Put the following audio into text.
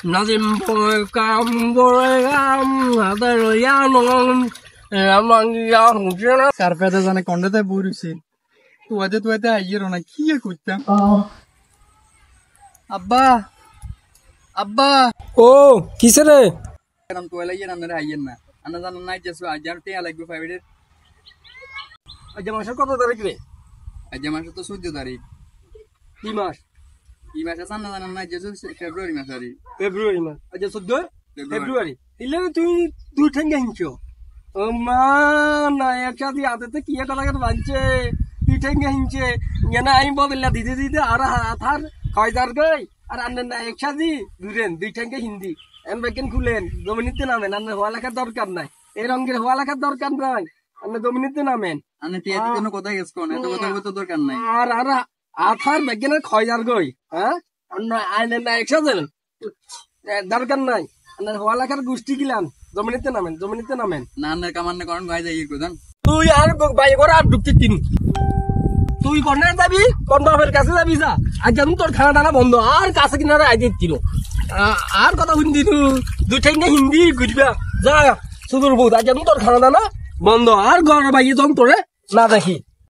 Nothing boy come, other young among young general. Carpeta জানে কোনটাতে বইরছে তুই আইয়ের না কি করতাম আব্বা আব্বা ও কিসে রে এরকম তোলা ইয়ে রান্নারে আইয়ের না আনা জানা নাই যে আজ আর টিয়া লাগবে ফাইভের আজ মাসের কত তারিখ রে আজ মাসে তো 14 তারিখ কি মাস এই মাসে জানা জানা নাই যে ফেব্রুয়ারি মাস আরে ফেব্রুয়ারি মাস আজ 14 ফেব্রুয়ারি ইলে তুই দুই ঠেঙ্গে হিংছো ও মা না একসাথে হাতে কি কথা কথা বাজছে দুই ঠেঙ্গে হিংছে না আমি বদলা দিতে দিতে আর হাতার খয়দার গই আর আন্নে না একসাথে দুরেন দুই ঠেঙ্গে হিন্দি এন বেকেন খুলেন জমিনিতে নামেন আন্নে হওয়া লেখার দরকার নাই এই রঙের হওয়া লেখার দরকার নাই আন্নে জমিনিতে নামেন আন্নে টিয়া কোনো কথা গেছ কোন এত কথা বলতে দরকার নাই আর আর আথার বেকেনের খয়দার গই হ্যাঁ আন্নে আইনে না একসাথে দরকার নাই আন্নে হওয়া লেখার গোষ্ঠী গিলাম জমিনিতে নামেন না আন্নের কামান্নে করেন গায় যাই কোদান তুই আর বাই করে আর ঢুকতে তিন তুই কর্নার যাবি কোন বাপের কাছে যাবি যা আজ যেন তোর খানা টানা বন্ধ আর কাছে কিনারে আই দিচ্ছিল আর কথা শুনছি দুই ঠেঙ্গে হিন্দি বুঝবা যা সুদূর বহুত আজ যেন তোর খানা টানা বন্ধ আর ঘর বাইয়ে যখন তোরে না দেখি